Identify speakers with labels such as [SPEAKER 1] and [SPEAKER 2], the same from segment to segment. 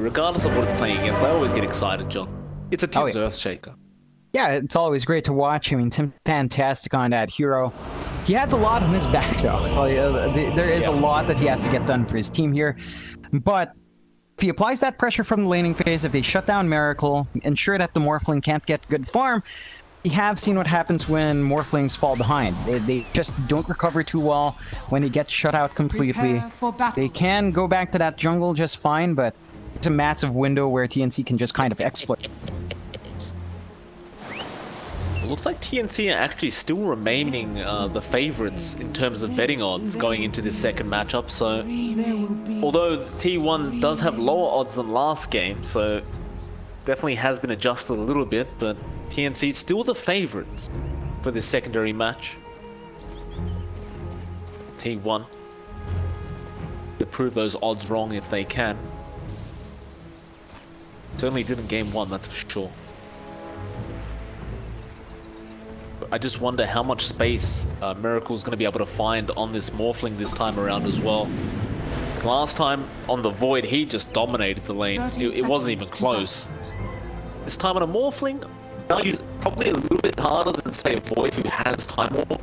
[SPEAKER 1] regardless of what it's playing against. I always get excited, John. It's a team's Earthshaker.
[SPEAKER 2] Yeah, it's always great to watch. I mean, Tim fantastic on that hero. He has a lot on his back, though. There is a lot that he has to get done for his team here. But if he applies that pressure from the laning phase, if they shut down Miracle, ensure that the Morphling can't get good farm, we have seen what happens when Morphlings fall behind. They just don't recover too well when they get shut out completely. They can go back to that jungle just fine, but it's a massive window where TNC can just kind of exploit.
[SPEAKER 1] It looks like TNC are actually still remaining the favorites in terms of betting odds going into this second matchup. So, although T1 does have lower odds than last game, so definitely has been adjusted a little bit, but TNC still the favorites for this secondary match. T1 to prove those odds wrong if they can. Certainly did in game 1, that's for sure. I just wonder how much space Miracle's going to be able to find on this Morphling this time around as well. Last time on the Void, he just dominated the lane. It wasn't even close. This time on a Morphling, he's probably a little bit harder than, say, a Void who has Time Warp.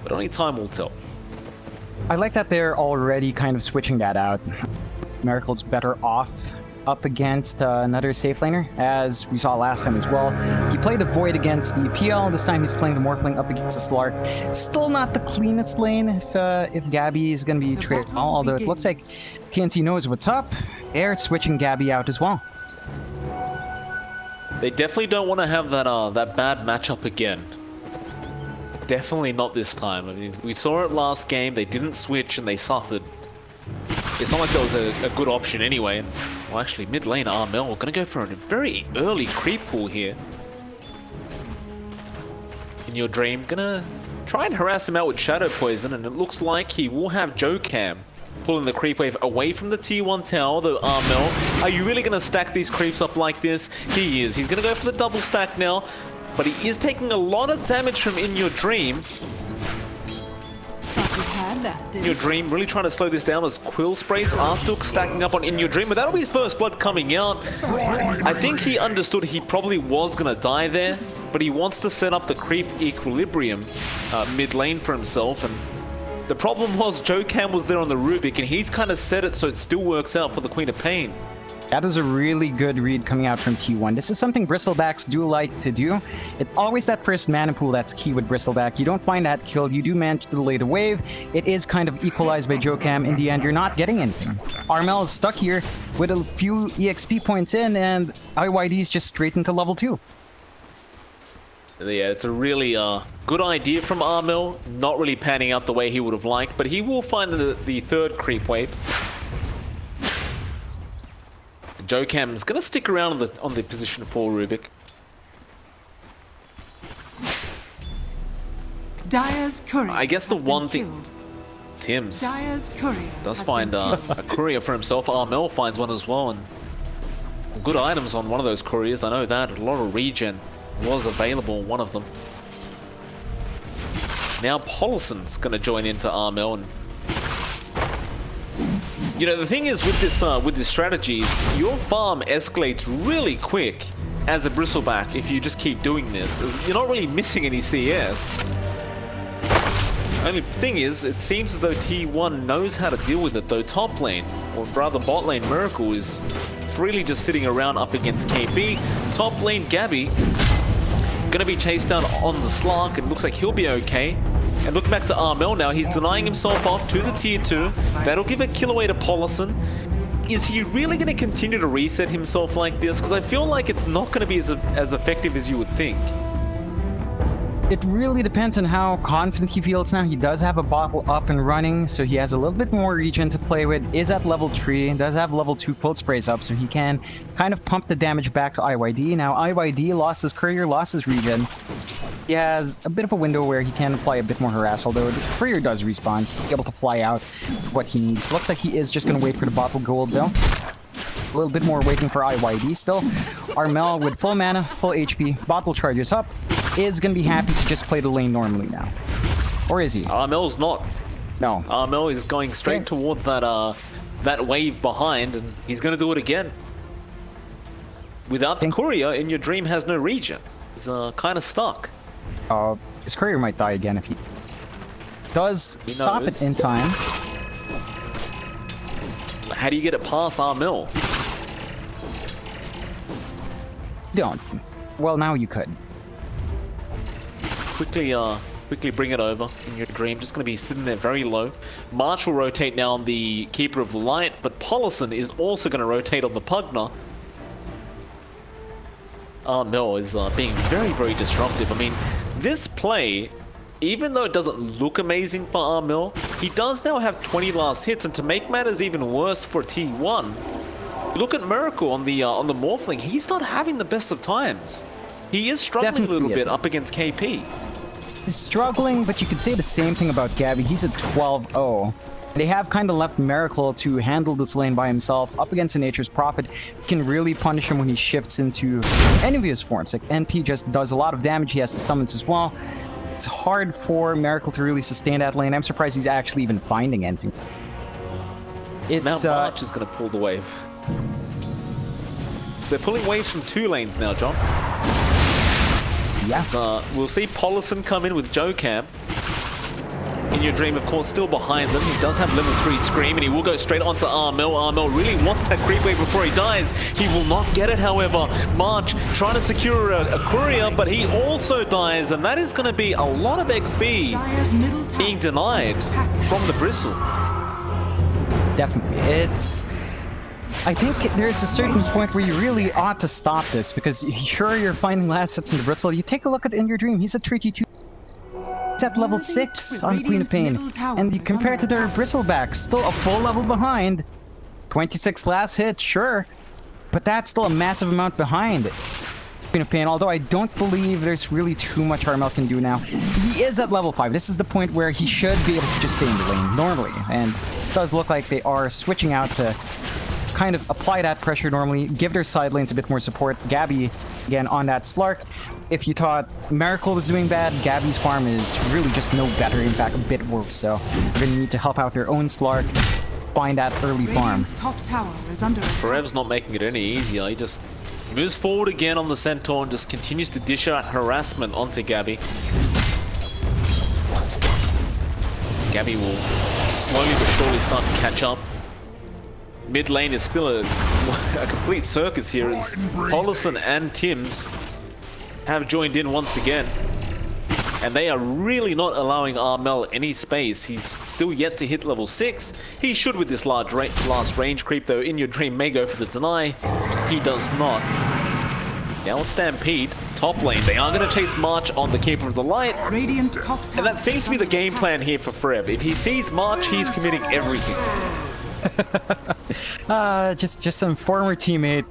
[SPEAKER 1] But only time will tell.
[SPEAKER 2] I like that they're already kind of switching that out. Miracle's better off up against another safe laner, as we saw last time as well. He played a Void against the PL. This time he's playing the Morphling up against the Slark. Still not the cleanest lane if Gabby is going to be traded, although it looks like TNC knows what's up. They're switching Gabby out as well.
[SPEAKER 1] They definitely don't want to have that bad matchup again. Definitely not this time. I mean, we saw it last game. They didn't switch and they suffered. It's not like that was a good option anyway. Well, actually, mid lane Armel, we're going to go for a very early creep pull here. In your dream, going to try and harass him out with Shadow Poison, and it looks like he will have Jokam pulling the creep wave away from the T1 tower, the Armel. Are you really going to stack these creeps up like this? He is. He's going to go for the double stack now, but he is taking a lot of damage from In Your Dream. In Your Dream really trying to slow this down as Quill Sprays are still stacking up on In Your Dream, but that'll be first blood coming out. I think he understood he probably was going to die there, but he wants to set up the creep equilibrium mid lane for himself, and the problem was Jokam was there on the Rubik, and he's kind of set it so it still works out for the Queen of Pain.
[SPEAKER 2] That was a really good read coming out from T1. This is something Bristlebacks do like to do. It's always that first mana pool that's key with Bristleback. You don't find that killed. You do manage to delay the wave. It is kind of equalized by Jokam. In the end, you're not getting anything. Armel is stuck here with a few EXP points in, and IYD is just straight into level 2.
[SPEAKER 1] Yeah, it's a really good idea from Armel. Not really panning out the way he would have liked, but he will find the third creep wave. Jokam's going to stick around on the position 4 Rubik.
[SPEAKER 3] Dire's courier.
[SPEAKER 1] I guess the one thing... Tim's
[SPEAKER 3] Dire's courier
[SPEAKER 1] does find a courier for himself. Armel finds one as well, and good items on one of those couriers. I know that. A lot of regen was available on one of them. Now Polison's going to join into Armel, and you know, the thing is with this strategy is your farm escalates really quick as a Bristleback if you just keep doing this. You're not really missing any CS. Only thing is, it seems as though T1 knows how to deal with it, though top lane, or rather bot lane Miracle, is really just sitting around up against KB. Top lane Gabby gonna be chased down on the Slark, and looks like he'll be okay. And look back to Armel now, he's denying himself off to the tier 2. That'll give a kill away to Polison. Is he really going to continue to reset himself like this? Because I feel like it's not going to be as effective as you would think.
[SPEAKER 2] It really depends on how confident he feels now. He does have a bottle up and running, so he has a little bit more regen to play with. Is at level 3, does have level 2 Cold Sprays up, so he can kind of pump the damage back to IYD. Now IYD lost his courier, lost his regen. He has a bit of a window where he can apply a bit more harass, although the courier does respawn, be able to fly out what he needs. Looks like he is just going to wait for the bottle gold though. A little bit more waiting for IYD still. Armel with full mana, full HP, bottle charges up, is going to be happy to just play the lane normally now. Or is he?
[SPEAKER 1] Armel's not.
[SPEAKER 2] No.
[SPEAKER 1] Armel is going straight towards that that wave behind, and he's going to do it again. Without the courier, In Your Dream has no regen. He's kind of stuck.
[SPEAKER 2] His courier might die again if he does stop it in time.
[SPEAKER 1] How do you get it past Armil?
[SPEAKER 2] Don't. Well, now you could.
[SPEAKER 1] Quickly bring it over In Your Dream. Just going to be sitting there very low. March will rotate now on the Keeper of the Light, but Polison is also going to rotate on the Pugner. Armil is being very, very disruptive. I mean, this play, even though it doesn't look amazing for Armil, he does now have 20 last hits, and to make matters even worse for T1, look at Miracle on the Morphling. He's not having the best of times. He is struggling a little bit up against KP.
[SPEAKER 2] He's struggling, but you could say the same thing about Gabby. He's at 12-0. They have kind of left Miracle to handle this lane by himself. Up against a Nature's Prophet, he can really punish him when he shifts into any of his forms. Like, NP just does a lot of damage. He has to summons as well. It's hard for Miracle to really sustain that lane. I'm surprised he's actually even finding anything.
[SPEAKER 1] Now March is going to pull the wave. They're pulling waves from 2 lanes now, John.
[SPEAKER 2] Yes.
[SPEAKER 1] We'll see Polison come in with Jocam. In Your Dream, of course, still behind them. He does have level 3 Scream, and he will go straight onto Armil. Armil really wants that creep wave before he dies. He will not get it, however. March trying to secure a courier, but he also dies, and that is going to be a lot of XP being denied from the Bristle.
[SPEAKER 2] Definitely. I think there's a certain point where you really ought to stop this, because sure, you're finding last hits in the Bristle. You take a look at In Your Dream, he's at 32. He's at level 6 on Queen of Pain. And you compare to their Bristleback, still a full level behind. 26 last hit, sure. But that's still a massive amount behind Queen of Pain, although I don't believe there's really too much Armel can do now. He is at level 5. This is the point where he should be able to just stay in the lane normally. And it does look like they are switching out to kind of apply that pressure normally, give their side lanes a bit more support. Gabby, again, on that Slark. If you thought Miracle was doing bad, Gabby's farm is really just no better, in fact, a bit worse. So they're gonna need to help out their own Slark, find that early farm.
[SPEAKER 3] Top tower is under attack.
[SPEAKER 1] Ferev's not making it any easier. He just moves forward again on the Centaur and just continues to dish out harassment onto Gabby. Gabby will slowly but surely start to catch up. Mid lane is still a complete circus here as Polison and Tims have joined in once again. And they are really not allowing Armel any space. He's still yet to hit level 6. He should with this last range creep, though. In Your Dream may go for the deny. He does not. Now Stampede, top lane. They are going to chase March on the Keeper of the Light.
[SPEAKER 3] Radiant's top tower.
[SPEAKER 1] And that seems to be the game plan here for Ferev. If he sees March, he's committing everything.
[SPEAKER 2] Just some former teammate,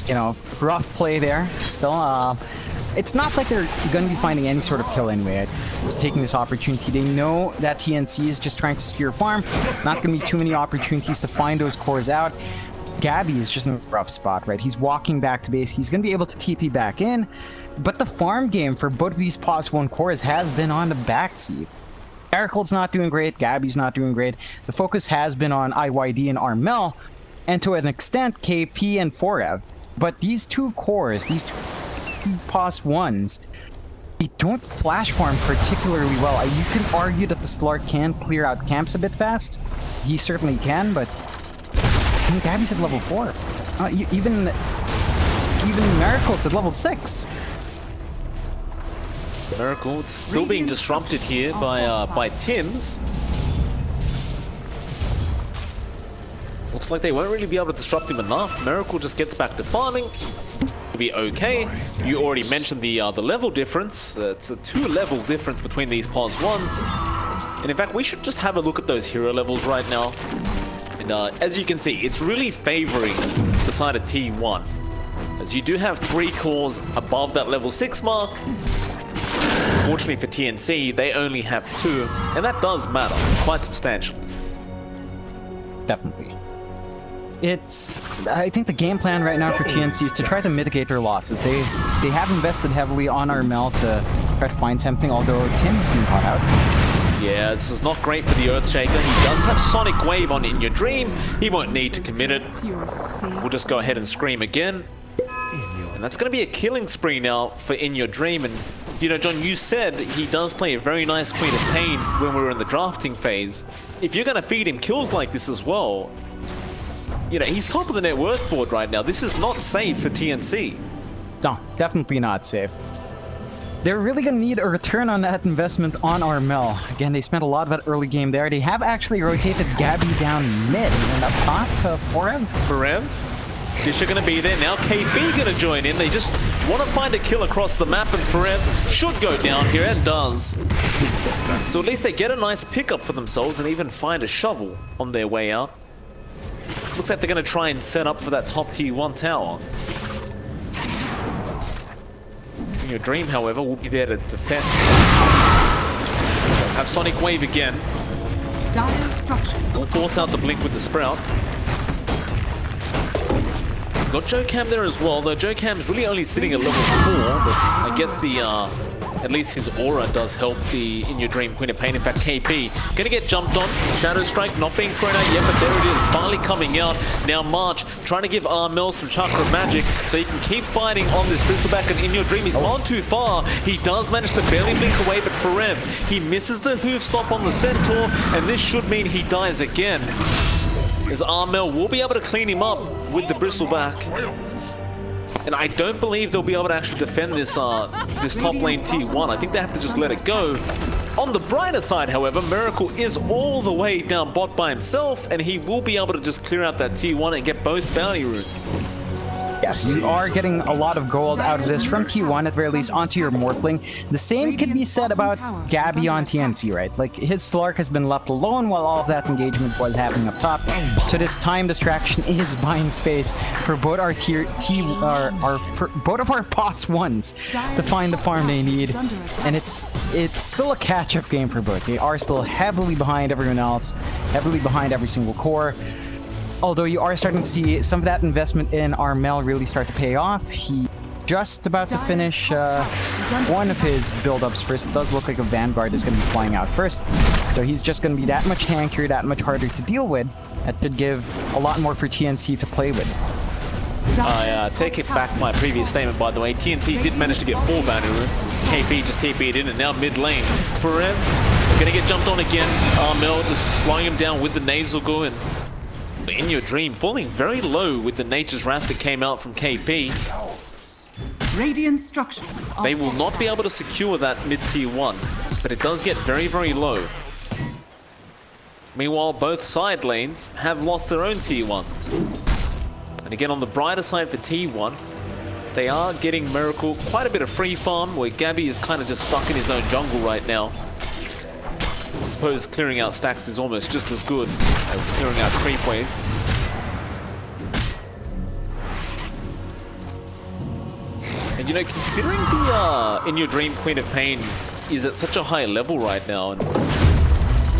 [SPEAKER 2] you know, rough play there. Still, it's not like they're going to be finding any sort of kill anyway. Just taking this opportunity. They know that TNC is just trying to secure farm. Not going to be too many opportunities to find those cores out. Gabby is just in a rough spot, right? He's walking back to base. He's going to be able to TP back in. But the farm game for both of these pos 1 cores has been on the backseat. Miracle's not doing great, Gabby's not doing great. The focus has been on IYD and Armel, and to an extent, KP and Forev. But these 2 cores, these 2 pos 1s, they don't flash farm particularly well. You can argue that the Slark can clear out camps a bit fast. He certainly can, but I mean, Gabby's at level 4. Even Miracle's at level 6.
[SPEAKER 1] Miracle still being disrupted here by Tims. Looks like they won't really be able to disrupt him enough. Miracle just gets back to farming. It'll be okay. You already mentioned the level difference. It's a 2-level difference between these pos 1s. And in fact, we should just have a look at those hero levels right now. And as you can see, it's really favoring the side of T1. As you do have 3 cores above that level 6 mark. Fortunately for TNC, they only have 2, and that does matter quite substantially.
[SPEAKER 2] Definitely. I think the game plan right now for TNC is to try to mitigate their losses. They have invested heavily on Armel to try to find something, although Tim's being caught out.
[SPEAKER 1] Yeah, this is not great for the Earthshaker. He does have Sonic Wave on In Your Dream. He won't need to commit it.
[SPEAKER 3] You're safe.
[SPEAKER 1] We'll just go ahead and scream again. And that's going to be a killing spree now for In Your Dream. And, you know, John, you said he does play a very nice Queen of Pain when we were in the drafting phase. If you're going to feed him kills like this as well, you know, he's top of the net worth board right now. This is not safe for TNC.
[SPEAKER 2] No, definitely not safe. They're really going to need a return on that investment on Armel. Again, they spent a lot of that early game there. They have actually rotated Gabby down mid and up top Forev.
[SPEAKER 1] Forev? Fisher going to be there. Now KB going to join in. They just want to find a kill across the map, and Forev should go down here, and does. So at least they get a nice pickup for themselves and even find a shovel on their way out. Looks like they're going to try and set up for that top tier 1 tower. In Your Dream, however, will be there to defend. Let's have Sonic Wave again.
[SPEAKER 3] Dire structures.
[SPEAKER 1] We'll force out the blink with the Sprout. Got Joe Cam there as well, though Joe Cam's really only sitting at level 4, but I guess the at least his aura does help the In Your Dream Queen of Pain. In fact, KP gonna get jumped on. Shadow Strike not being thrown out yet, but there it is, finally coming out. Now March trying to give Armel some Chakra Magic so he can keep fighting on this Bristleback, and In Your Dream, he's gone too far. He does manage to barely blink away, but Forev, he misses the hoof stop on the Centaur, and this should mean he dies again, as Armel will be able to clean him up with the Bristleback. And I don't believe they'll be able to actually defend this this top lane T1. I think they have to just let it go. On the brighter side, however, Miracle is all the way down bot by himself, and he will be able to just clear out that T1 and get both bounty runes.
[SPEAKER 2] Yeah, you are getting a lot of gold out of this from T1 at the very least onto your Morphling. The same could be said about Gabby on TNC, right? Like, his Slark has been left alone while all of that engagement was happening up top. So this time distraction is buying space for both our for both of our boss ones to find the farm they need. And it's still a catch-up game for both. They are still heavily behind everyone else, heavily behind every single core. Although you are starting to see some of that investment in Armel really start to pay off. He just about to finish one of his build-ups first. It does look like a Vanguard is going to be flying out first. So he's just going to be that much tankier, that much harder to deal with. That should give a lot more for TNC to play with.
[SPEAKER 1] I take it back my previous statement, by the way. TNC did manage to get 4 bounty runes. KP just TP'd in, and now mid lane. Forev gonna get jumped on again. Armel just slowing him down with the Nasal Goo, and In Your Dream falling very low with the Nature's Wrath that came out from KP.
[SPEAKER 3] Radiant structures.
[SPEAKER 1] They will not be able to secure that mid-tier 1, but it does get very, very low. Meanwhile, both side lanes have lost their own tier 1s. And again, on the brighter side for T1, they are getting Miracle quite a bit of free farm, where Gabby is kind of just stuck in his own jungle right now. I suppose clearing out stacks is almost just as good as clearing out creep waves. And you know, considering the In Your Dream Queen of Pain is at such a high level right now, and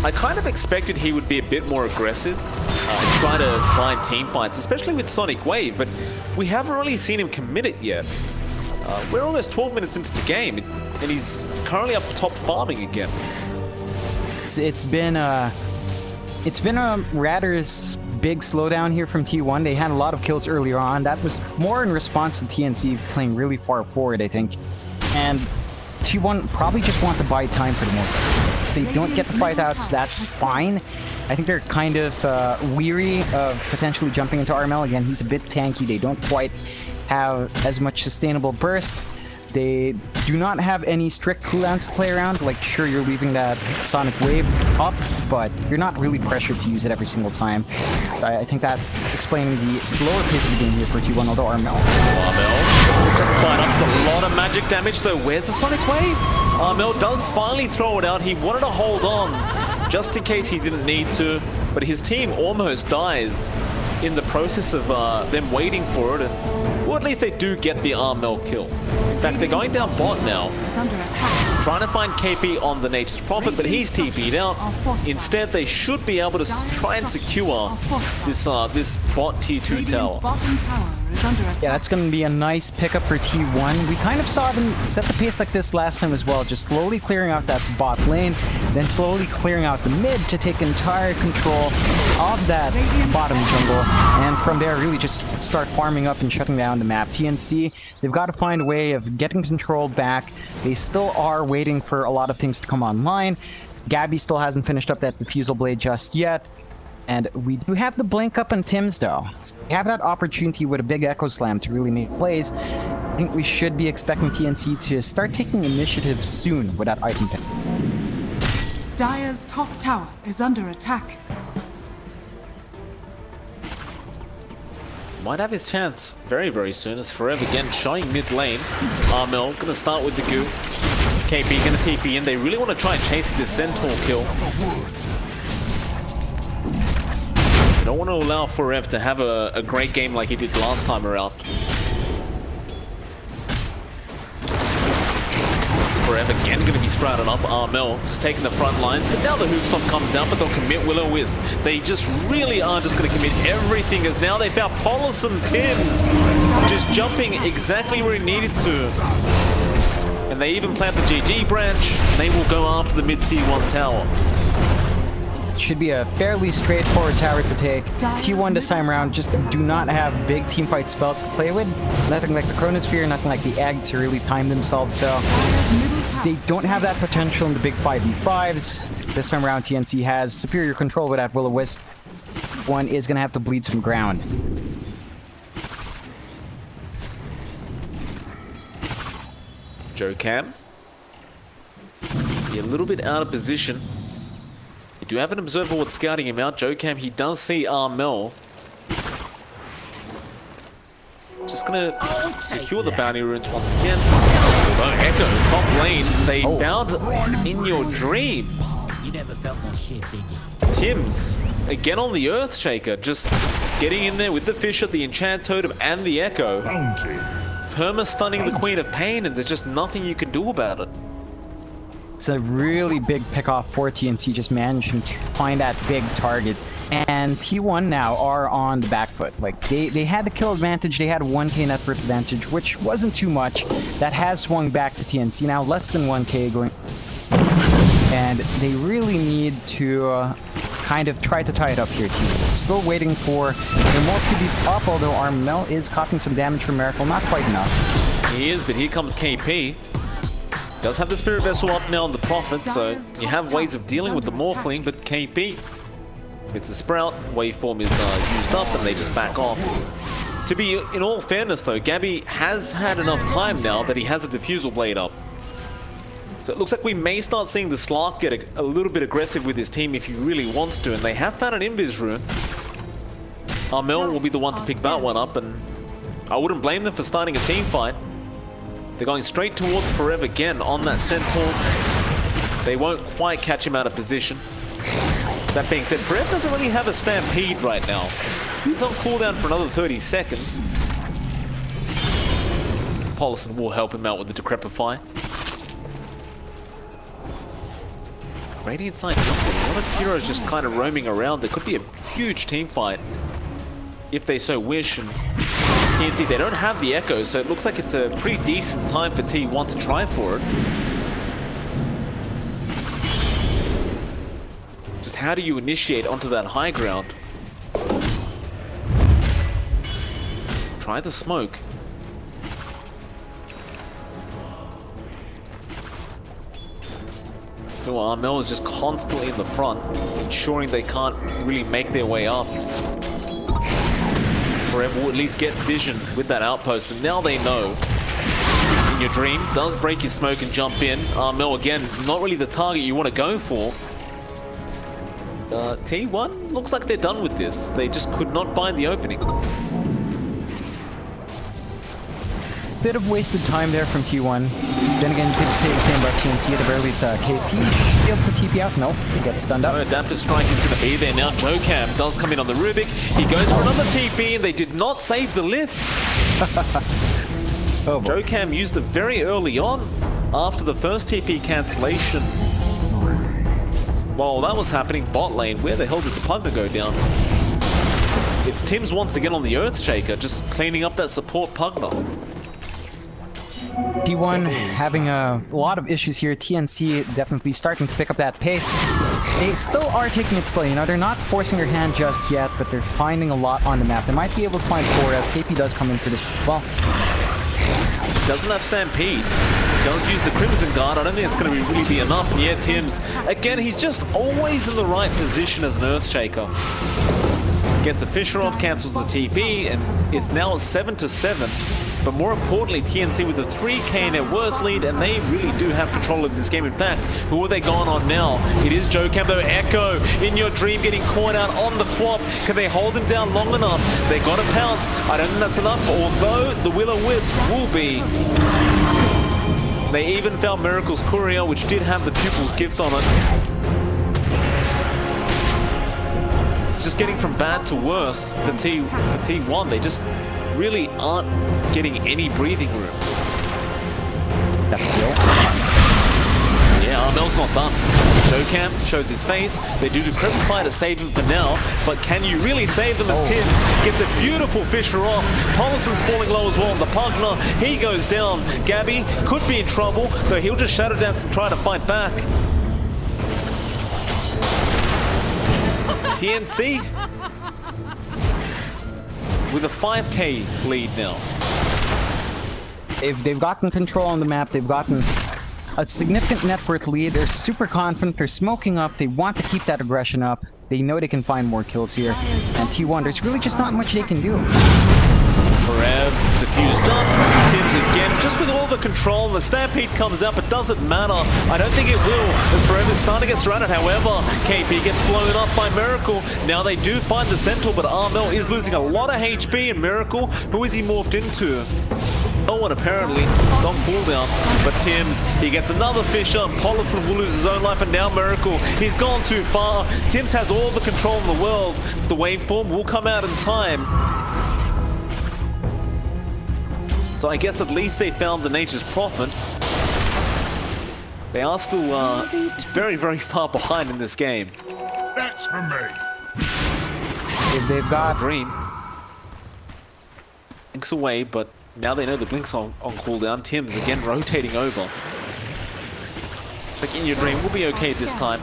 [SPEAKER 1] I kind of expected he would be a bit more aggressive, try to find team fights, especially with Sonic Wave, but we haven't really seen him commit it yet. We're almost 12 minutes into the game, and he's currently up top farming again.
[SPEAKER 2] It's been a rather big slowdown here from T1. They had a lot of kills earlier on. That was more in response to TNC playing really far forward, I think. And T1 probably just want to buy time for the moment. If they don't get the fight outs, that's fine. I think they're kind of weary of potentially jumping into Armel again. He's a bit tanky. They don't quite have as much sustainable burst. They do not have any strict cooldowns to play around. Like, sure, you're leaving that Sonic Wave up, but you're not really pressured to use it every single time. I think that's explaining the slower pace of the game here for T1, although Armel
[SPEAKER 1] Fight up to a lot of magic damage, though. Where's the Sonic Wave? Armel does finally throw it out. He wanted to hold on just in case he didn't need to, but his team almost dies in the process of them waiting for it, and well, at least they do get the Armel kill. In fact, they're going down bot now, trying to find KP on the Nature's Prophet, but he's TP'd out. Instead, they should be able to try and secure this bot T2 tower.
[SPEAKER 3] Bottom tower is is under attack.
[SPEAKER 2] Yeah, that's going to be a nice pickup for T1. We kind of saw them set the pace like this last time as well, just slowly clearing out that bot lane, then slowly clearing out the mid to take entire control of that bottom jungle, and from there really just start farming up and shutting down the map. TNC, they've got to find a way of getting control back. They still are waiting for a lot of things to come online. Gabby still hasn't finished up that Diffusal Blade just yet. And we do have the blink up on Tim's though. So we have that opportunity with a big Echo Slam to really make plays. I think we should be expecting TNC to start taking initiative soon with that item pick.
[SPEAKER 3] Dire's top tower is under attack.
[SPEAKER 1] Might have his chance very, very soon as Forever again showing mid lane. Armel gonna start with the goo. KP gonna TP in. They really want to try and chase this Centaur kill. Don't want to allow Forever to have a great game like he did last time around. Forever again going to be sprouted up. Armel just taking the front lines, but now the Hoopstop comes out, but they'll commit Will-O-Wisp. They just really are just going to commit everything, as now they found Polison Tims just jumping exactly where he needed to. And they even plant the GG branch. They will go after the mid-tier 1 tower.
[SPEAKER 2] Should be a fairly straightforward tower to take. T1 this time around just do not have big teamfight spells to play with. Nothing like the Chronosphere, nothing like the Egg to really time themselves, so they don't have that potential in the big 5v5s. This time around TNC has superior control with that Will-O-Wisp. One is going to have to bleed some ground.
[SPEAKER 1] Jocam. Be a little bit out of position. You do have an observer what's scouting him out. Jocam, he does see Armel. Just gonna secure the bounty runes once again. Oh, Echo, top lane. They bound in your dream.
[SPEAKER 4] You never felt more shit, did you?
[SPEAKER 1] Tims, again on the Earthshaker, just getting in there with the Fisher, the Enchant Totem, and the Echo. Perma-stunning the Queen of Pain, and there's just nothing you can do about it.
[SPEAKER 2] It's a really big pick-off for TNC, just managing to find that big target. And T1 now are on the back foot. Like, they had the kill advantage, they had 1k net worth advantage, which wasn't too much. That has swung back to TNC now, less than 1k going. And they really need to kind of try to tie it up here, T1. Still waiting for the more to be up, although Armel is copying some damage from Miracle, not quite enough.
[SPEAKER 1] He is, but here comes KP. Does have the Spirit Vessel up now on the Prophet, so you have ways of dealing with the Morphling, but KP, it's a Sprout, waveform is used up, and they just back off. To be in all fairness though, Gabby has had enough time now that he has a Diffusal Blade up. So it looks like we may start seeing the Slark get a little bit aggressive with his team if he really wants to, and they have found an Invis rune. Armel will be the one to pick that one up, and I wouldn't blame them for starting a team fight. They're going straight towards Forever again on that Centaur. They won't quite catch him out of position. That being said, Forever doesn't really have a Stampede right now. He's on cooldown for another 30 seconds. Polison will help him out with the Decrepify. Radiant side jungle. A lot of heroes just kind of roaming around. There could be a huge team fight if they so wish. And TNC, they don't have the Echo, so it looks like it's a pretty decent time for T1 to try for it. Just how do you initiate onto that high ground? Try the smoke. So Armel is just constantly in the front, ensuring they can't really make their way up. Forever will at least get vision with that outpost, and now they know. In your dream, does break his smoke and jump in. Armel again, not really the target you want to go for. T1 looks like they're done with this. They just could not find the opening.
[SPEAKER 2] Bit of wasted time there from T1. Then again, you could say the same about TNC at the very least. KP should be able to TP out. Nope, he gets stunned up.
[SPEAKER 1] No, Adaptive Strike is going to be there now. Jocam does come in on the Rubik. He goes for another TP, and they did not save the lift.
[SPEAKER 2] Oh boy.
[SPEAKER 1] Jocam used it very early on after the first TP cancellation. While that was happening, bot lane, where the hell did the Pugna go down? It's Tim's once again on the Earthshaker, just cleaning up that support Pugner.
[SPEAKER 2] T1 having a lot of issues here. TNC definitely starting to pick up that pace. They still are taking it slow, you know, they're not forcing their hand just yet, but they're finding a lot on the map. They might be able to find 4F. KP does come in for this as well.
[SPEAKER 1] Doesn't have Stampede. Does use the Crimson Guard. I don't think it's going to really be enough. And yeah, Tim's, again, he's just always in the right position as an Earthshaker. Gets a Fisher off, cancels the TP, and it's now a 7-7. But more importantly, TNC with a 3k net worth lead, and they really do have control of this game. In fact, who are they going on now? It is JoeCam though. Echo in your dream getting caught out on the quap. Can they hold him down long enough? They got to pounce. I don't think that's enough, although the Will-O-Wisp will be. They even found Miracle's Courier, which did have the Pupil's Gift on it. It's just getting from bad to worse for T1. They just really aren't getting any breathing room. Yeah, Armel's not done. JoeCam shows his face. They do Decrepify to save him for now, but can you really save them as Tims gets a beautiful Fisher off. Pollison's falling low as well on the Pugner. He goes down. Gabby could be in trouble, so he'll just Shadow Dance and try to fight back. TNC with a 5k lead now.
[SPEAKER 2] They've gotten control on the map. They've gotten a significant net worth lead. They're super confident. They're smoking up. They want to keep that aggression up. They know they can find more kills here. And T1, there's really just not much they can do.
[SPEAKER 1] Forev diffused up. Tims again, just with all the control. The Stampede comes out, but doesn't matter. I don't think it will, as Forev is starting to get surrounded. However, KP gets blown up by Miracle. Now they do find the Centaur, but Armel is losing a lot of HP. And Miracle, who is he morphed into? No one apparently. It's on cooldown. But Tims, he gets another Fisher. Pollison will lose his own life, and now Miracle. He's gone too far. Tims has all the control in the world. The waveform will come out in time. So I guess at least they found the Nature's Prophet. They are still very, very far behind in this game.
[SPEAKER 5] That's for me.
[SPEAKER 2] They've got
[SPEAKER 1] Dream. Blinks away, but now they know the Blink's on cooldown. Tims again rotating over. Like in your dream, we'll be okay this time.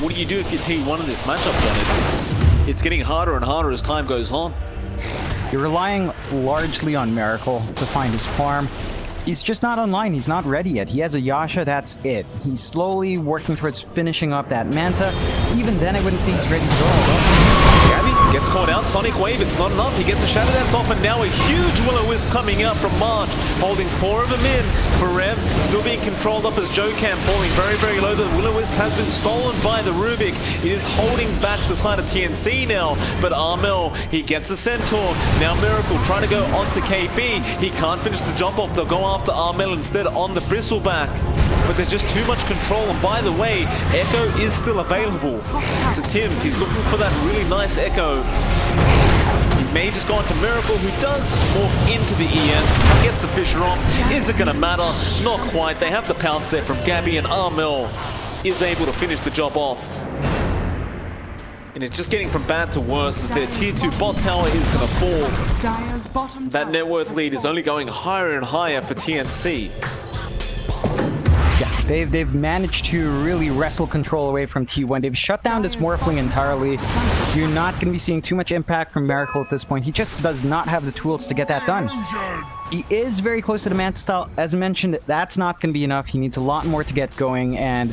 [SPEAKER 1] What do you do if you're T1 in this matchup, then? It's getting harder and harder as time goes on.
[SPEAKER 2] You're relying largely on Miracle to find his farm. He's just not online. He's not ready yet. He has a Yasha, that's it. He's slowly working towards finishing up that Manta. Even then, I wouldn't say he's ready to go.
[SPEAKER 1] Gabby gets caught out. Sonic Wave, it's not enough. He gets a Shadow Dance off, and now a huge Will-O-Wisp coming out from March, holding 4 of them in. Forev still being controlled up as JoeCam falling very, very low. The Will-O-Wisp has been stolen by the Rubik. It is holding back the side of TNC now, but Armel, he gets a Centaur. Now Miracle trying to go onto KP. He can't finish the jump off. They'll go after Armel instead on the Bristleback. But there's just too much control, and by the way, Echo is still available. So Tims, he's looking for that really nice Echo. He may just go on to Miracle, who does morph into the ES, gets the Fisher off. Is it going to matter? Not quite. They have the pounce there from Gabby, and Armel is able to finish the job off. And it's just getting from bad to worse as their tier 2 bot tower is going to fall. That net worth lead is only going higher and higher for TNC.
[SPEAKER 2] Yeah, they've managed to really wrestle control away from T1. They've shut down this Morphling entirely. You're not going to be seeing too much impact from Miracle at this point. He just does not have the tools to get that done. He is very close to the Manta style. As mentioned, that's not going to be enough. He needs a lot more to get going, and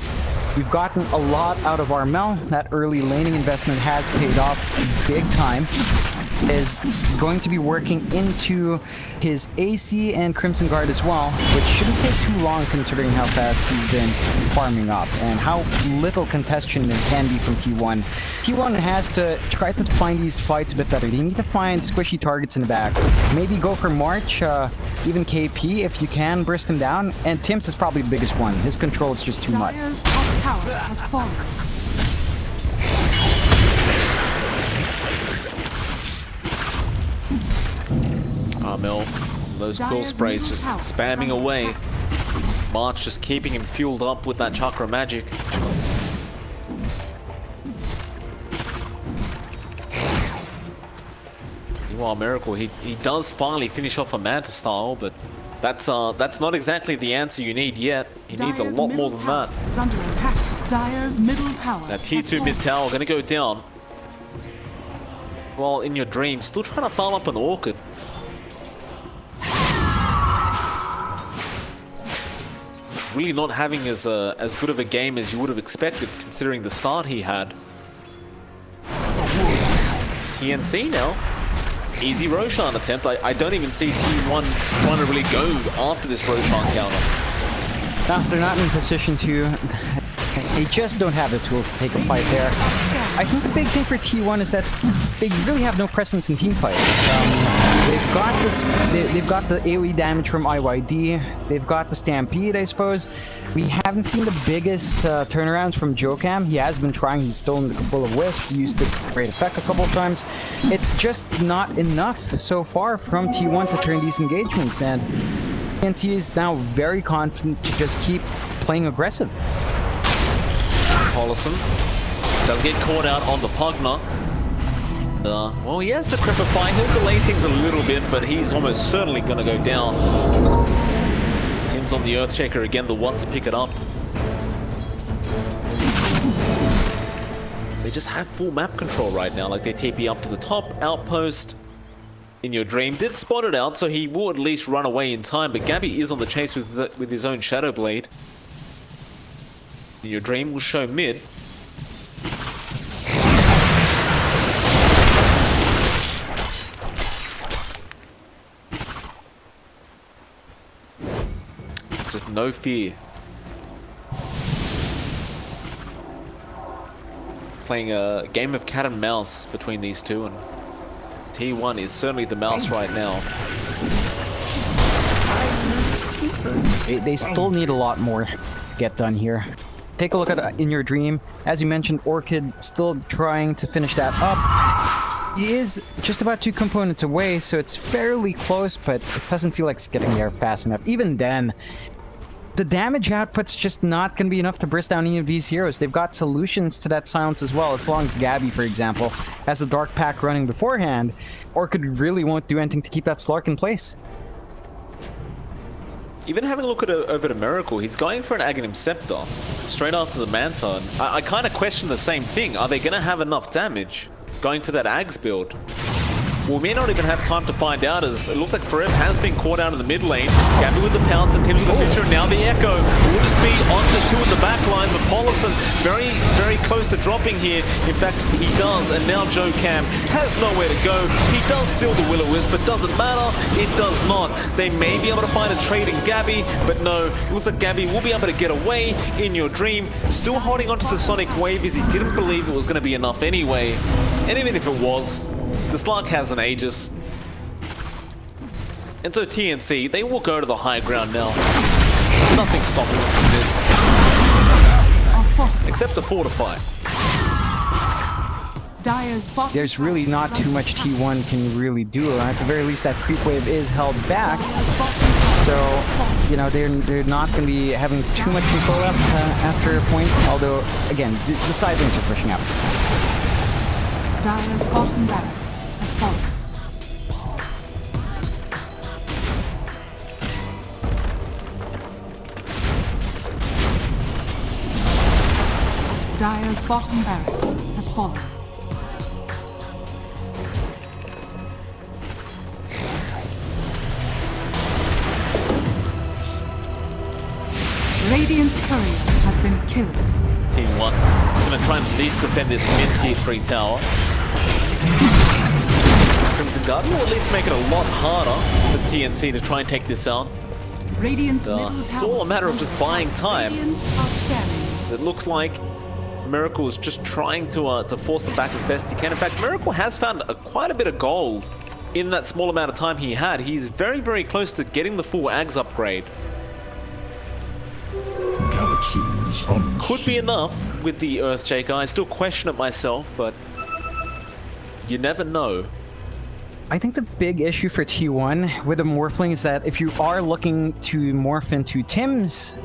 [SPEAKER 2] we've gotten a lot out of Armel. That early laning investment has paid off big time. Is going to be working into his AC and Crimson Guard as well, which shouldn't take too long considering how fast he's been farming up and how little contestation there can be from T1. T1 has to try to find these fights a bit better. They need to find squishy targets in the back. Maybe go for March, even KP if you can burst him down, and Tims is probably the biggest one. His control is just too much.
[SPEAKER 3] Dire's top tower has fallen.
[SPEAKER 1] Armel, those quill sprays just spamming away. March just keeping him fueled up with that chakra magic. Meanwhile, Miracle, he does finally finish off a Manta style, but that's not exactly the answer you need yet. He needs a
[SPEAKER 3] Dire's
[SPEAKER 1] lot
[SPEAKER 3] middle
[SPEAKER 1] more than
[SPEAKER 3] tower
[SPEAKER 1] that.
[SPEAKER 3] is under attack. Dire's middle tower.
[SPEAKER 1] That tier
[SPEAKER 3] has
[SPEAKER 1] 2 mid
[SPEAKER 3] fallen.
[SPEAKER 1] tower gonna go down. While in your dream, still trying to farm up an Orchid. Really not having as good of a game as you would have expected, considering the start he had. TNC now. Easy Roshan attempt. I don't even see T1 trying to really go after this Roshan counter.
[SPEAKER 2] No, they're not in position to. They just don't have the tools to take a fight there. I think the big thing for T1 is that they really have no presence in team fights. They've got this. They've got the AoE damage from IYD. They've got the Stampede, I suppose. We haven't seen the biggest turnarounds from Jokam. He has been trying. He's stolen the couple of Wisp. He used the great effect a couple of times. It's just not enough so far from T1 to turn these engagements, and TNC is now very confident to just keep playing aggressive.
[SPEAKER 1] Paulison does get caught out on the Pugna. Well, he has Decrepify. He'll delay things a little bit, but he's almost certainly going to go down. Tim's on the Earthshaker again, the one to pick it up. They just have full map control right now. Like, they TP up to the top outpost. In your dream did spot it out, so he will at least run away in time. But Gabby is on the chase with his own Shadow Blade. In your dream will show mid. Just no fear. Playing a game of cat and mouse between these two, and T1 is certainly the mouse right now.
[SPEAKER 2] They still need a lot more to get done here. Take a look at In Your Dream. As you mentioned, Orchid still trying to finish that up. He is just about 2 components away, so it's fairly close, but it doesn't feel like it's getting there fast enough. Even then, the damage output's just not going to be enough to burst down any of these heroes. They've got solutions to that silence as well. As long as Gabby, for example, has a Dark Pack running beforehand, Orchid really won't do anything to keep that Slark in place.
[SPEAKER 1] Even having a look at over to Miracle, he's going for an Aghanim Scepter straight after the Manta. I kind of question the same thing. Are they going to have enough damage going for that Ags build? Well, we may not even have time to find out, as it looks like Forev has been caught out in the mid lane. Gabby with the pounce and Tim's with the picture, and now the Echo will just be onto 2 in the back line, but Paulison very, very close to dropping here. In fact, he does, and now Jokam has nowhere to go. He does steal the Will-O-Wisp, but doesn't matter. It does not. They may be able to find a trade in Gabby, but no. It looks like Gabby will be able to get away. In Your Dream, still holding onto the Sonic Wave, as he didn't believe it was going to be enough anyway. And even if it was, the Slark has an Aegis. And so TNC, they will go to the high ground now. Nothing stopping them from this. Except the Fortify.
[SPEAKER 3] Dire's bottom
[SPEAKER 2] There's really not too much T1 can really do. At the very least, that creep wave is held back. So, you know, they're not going to be having too much control after a point. Although, again, the side lanes are pushing up.
[SPEAKER 3] Dire's bottom barracks has fallen. Dire's bottom barracks has fallen. Radiant's courier has been killed.
[SPEAKER 1] T1 is going to try and at least defend this mid-tier 3 tower. Crimson Guard will at least make it a lot harder for TNC to try and take this out.
[SPEAKER 3] Radiant's middle tower.
[SPEAKER 1] It's all a matter of just buying time.
[SPEAKER 3] Radiant are scanning.
[SPEAKER 1] It looks like Miracle is just trying to force them back as best he can. In fact, Miracle has found quite a bit of gold in that small amount of time he had. He's very, very close to getting the full Ags upgrade.
[SPEAKER 5] Galaxies on
[SPEAKER 1] Could be enough with the Earthshaker. I still question it myself, but you never know.
[SPEAKER 2] I think the big issue for T1 with the Morphling is that if you are looking to morph into Tim's,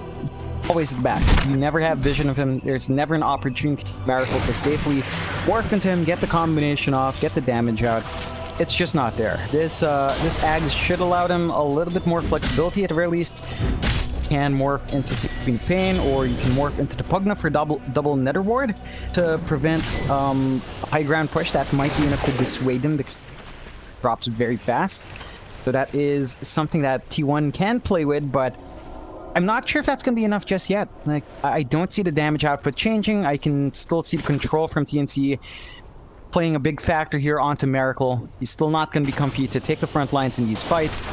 [SPEAKER 2] always at the back. You never have vision of him. There's never an opportunity for Miracle to safely morph into him, get the combination off, get the damage out. it's just not there. This Ags should allow them a little bit more flexibility at the very least. Can morph into Sleeping Pain, or you can morph into the Pugna for double Nether Ward to prevent high ground push. That might be enough to dissuade them because it drops very fast. So that is something that T1 can play with, but I'm not sure if that's going to be enough just yet. Like, I don't see the damage output changing. I can still see the control from TNC playing a big factor here onto Miracle. He's still not going to be comfy to take the front lines in these fights.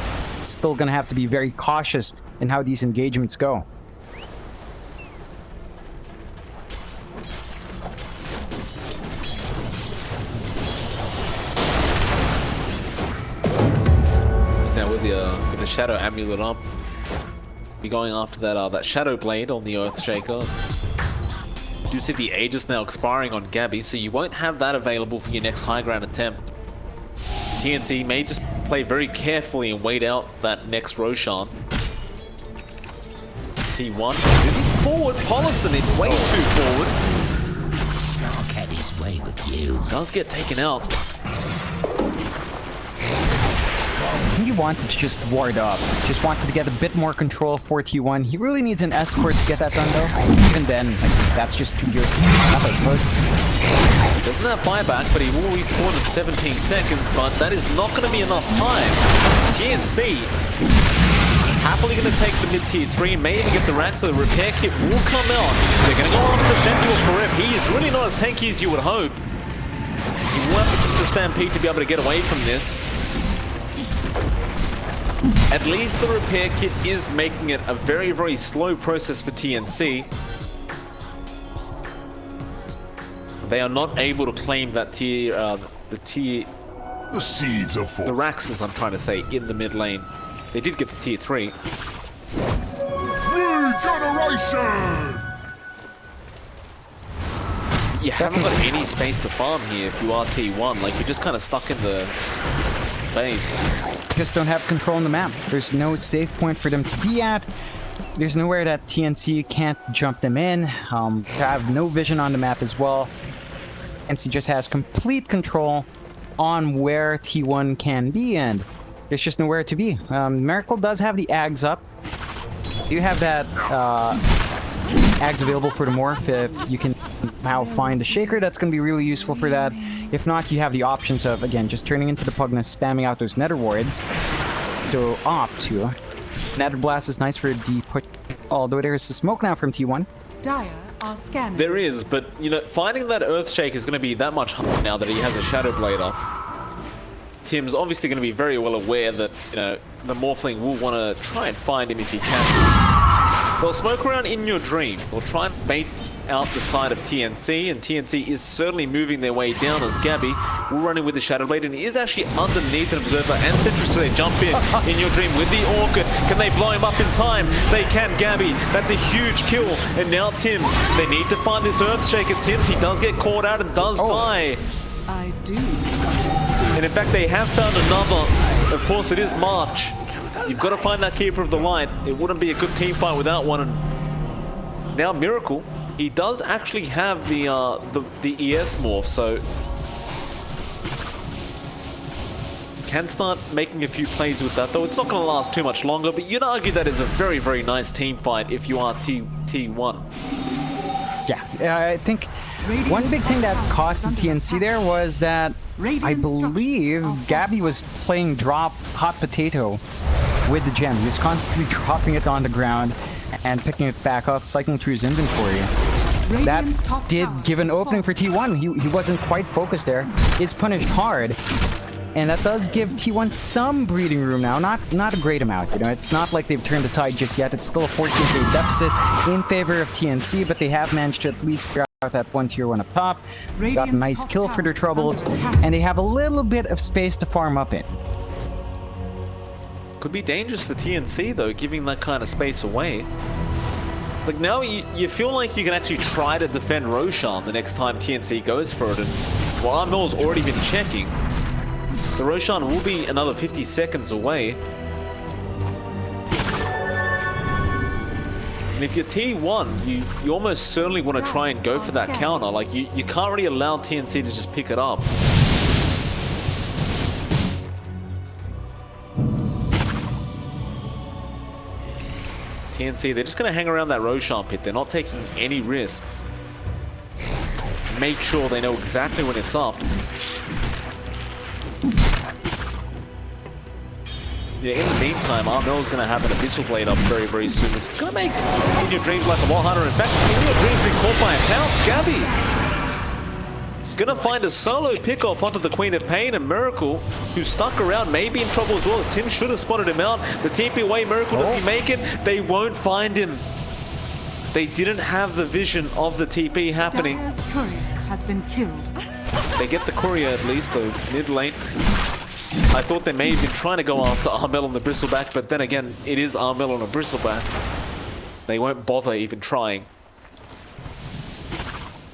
[SPEAKER 2] Still going to have to be very cautious in how these engagements go.
[SPEAKER 1] Now with the Shadow Amulet up, be going after that Shadow Blade on the Earthshaker. You do see the Aegis now expiring on Gabby, so you won't have that available for your next high ground attempt. TNC may just play very carefully and wait out that next Roshan. T1 moving forward, Paulison in way too forward.
[SPEAKER 4] Snark had his way with you.
[SPEAKER 1] Does get taken out.
[SPEAKER 2] He wanted to just ward up. Just wanted to get a bit more control for T1. He really needs an escort to get that done though. Even then, like, that's just 2 years to up, I suppose.
[SPEAKER 1] He doesn't have buyback, but he will respawn in 17 seconds, but that is not going to be enough time. TNC happily going to take the mid-tier 3, may even get the rack, so the repair kit will come out. They're going to go after the Centaur for Rep. He is really not as tanky as you would hope. He will have to keep the Stampede to be able to get away from this. At least the repair kit is making it a very, very slow process for TNC. They are not able to claim that the
[SPEAKER 5] seeds of
[SPEAKER 1] the racks, as I'm trying to say, in the mid lane. They did get the tier 3.
[SPEAKER 5] Regeneration!
[SPEAKER 1] You haven't got any space to farm here if you are T1. Like, you're just kind of stuck in the base.
[SPEAKER 2] Just don't have control on the map. There's no safe point for them to be at. There's nowhere that TNC can't jump them in. They have no vision on the map as well. TNC just has complete control on where T1 can be, and there's just nowhere to be. Miracle does have the Ags up. You have that Ags available for the morph if you can somehow find the Shaker. That's going to be really useful for that. If not, you have the options of, again, just turning into the Pugna, spamming out those Nether Wards to opt to. Nether Blast is nice for the push, although there is a smoke now from T1.
[SPEAKER 3] Dire are scanning.
[SPEAKER 1] There is, but, you know, finding that Earthshake is going to be that much harder now that he has a Shadow Blade up. Tim's obviously going to be very well aware that, you know, the Morphling will want to try and find him if he can. They'll smoke around in your dream. They'll try and bait out the side of TNC, and TNC is certainly moving their way down as Gabby will run in with the Shadow Blade, and he is actually underneath an Observer and Sentry, so they jump in your dream with the Orchid. Can they blow him up in time? They can, Gabby. That's a huge kill. And now Tims, they need to find this Earthshaker. Tims, he does get caught out and does die.
[SPEAKER 3] I do.
[SPEAKER 1] And in fact, they have found another. Of course, it is March. You've got to find that Keeper of the Light. It wouldn't be a good team fight without one. And now Miracle, he does actually have the ES morph, so can start making a few plays with that, though it's not going to last too much longer. But you'd argue that is a very, very nice team fight if you are T1.
[SPEAKER 2] Yeah, I think one big thing that cost the TNC there was that I believe Gabby was playing drop hot potato with the gem. He was constantly dropping it on the ground and picking it back up, cycling through his inventory. That did give an opening for T1. He wasn't quite focused there. Is punished hard. And that does give T1 some breathing room now. Not a great amount, you know. It's not like they've turned the tide just yet. It's still a 14k deficit in favor of TNC, but they have managed to at least grab out that one tier 1 up top. Got a nice kill for their troubles, and they have a little bit of space to farm up in.
[SPEAKER 1] Could be dangerous for TNC, though, giving that kind of space away. Like, now you feel like you can actually try to defend Roshan the next time TNC goes for it. And while Armel's already been checking, the Roshan will be another 50 seconds away. And if you're T1, you almost certainly want to try and go for that counter. Like, you can't really allow TNC to just pick it up. TNC, they're just going to hang around that Roshan pit. They're not taking any risks. Make sure they know exactly when it's up. Yeah, in the meantime, Armel's going to have an Abyssal Blade up very, very soon, which is going to make In Your Dreams life a lot harder. In fact, In Your Dreams being caught by a pounce. Gabby gonna find a solo pick-off onto the Queen of Pain, and Miracle, who stuck around, may be in trouble as well, as Tim should have spotted him out. The TP away, Miracle, does he make it? They won't find him. They didn't have the vision of the TP happening.
[SPEAKER 3] Dire's courier has been killed.
[SPEAKER 1] They get the courier at least, though, mid lane. I thought they may have been trying to go after Armel on the Bristleback, but then again, it is Armel on a Bristleback. They won't bother even trying.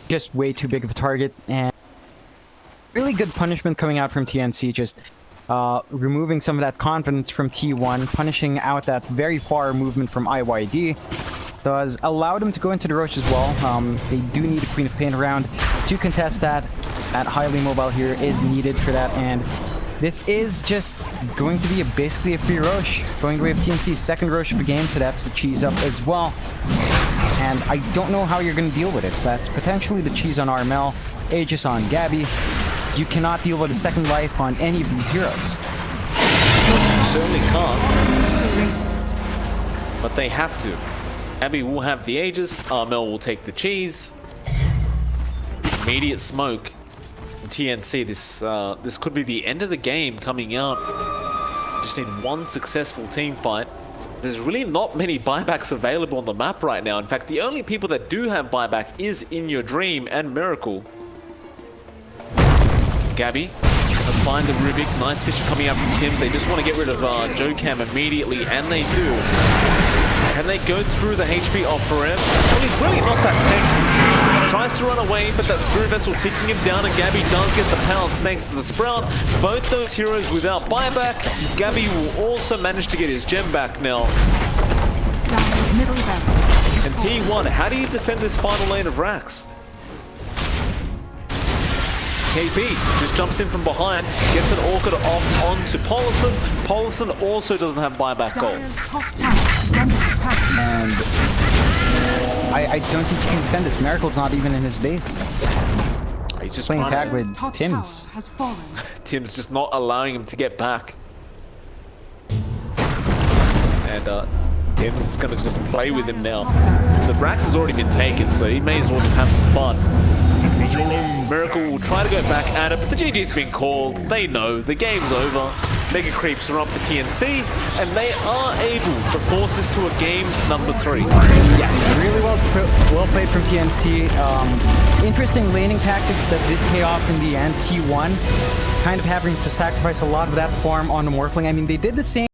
[SPEAKER 2] Just way too big of a target, and really good punishment coming out from TNC, just removing some of that confidence from T1, punishing out that very far movement from IYD. Does allow them to go into the Roche as well. They do need a Queen of Pain around to contest that. That highly mobile here is needed for that, and this is just going to be basically a free Roche. Going away with TNC's second Roche of the game, so that's the cheese up as well. And I don't know how you're going to deal with this. That's potentially the cheese on Armel, Aegis on Gabby. You cannot deal with a second life on any of these heroes.
[SPEAKER 1] Certainly can't. But they have to. Gabby will have the Aegis, Armel will take the cheese. Immediate smoke from TNC. This could be the end of the game coming out. Just need one successful team fight. There's really not many buybacks available on the map right now. In fact, the only people that do have buyback is In Your Dream and Miracle. Gabby, find the Rubik. Nice vision coming out from Tims. They just want to get rid of Jokam immediately, and they do. Can they go through the HP off for him? Well, he's really not that tanky. Tries to run away, but that Spirit Vessel ticking him down, and Gabby does get the pounce thanks to the Sprout. Both those heroes without buyback. Gabby will also manage to get his gem back now.
[SPEAKER 3] Dire's middle barracks.
[SPEAKER 1] And T1, how do you defend this final lane of Rax? KP just jumps in from behind, gets an Orchid off onto Polison. Polison also doesn't have buyback gold.
[SPEAKER 3] Dire's top tower is under attack.
[SPEAKER 2] And I don't think you can defend this. Miracle's not even in his base.
[SPEAKER 1] He's just
[SPEAKER 2] Playing
[SPEAKER 1] trying
[SPEAKER 2] tag
[SPEAKER 1] to-
[SPEAKER 2] with
[SPEAKER 3] Top
[SPEAKER 2] Tims.
[SPEAKER 3] tower has fallen.
[SPEAKER 1] Tim's just not allowing him to get back. And Tim's is going to just play with him now. The Brax has already been taken, so he may as well just have some fun. Miracle will try to go back at it, but the GG's been called. They know the game's over. Mega Creeps are up for TNC, and they are able to force this to a game number 3.
[SPEAKER 2] Yeah, really well played from TNC. Interesting laning tactics that did pay off in the end. T1 kind of having to sacrifice a lot of that farm on the Morphling. I mean, they did the same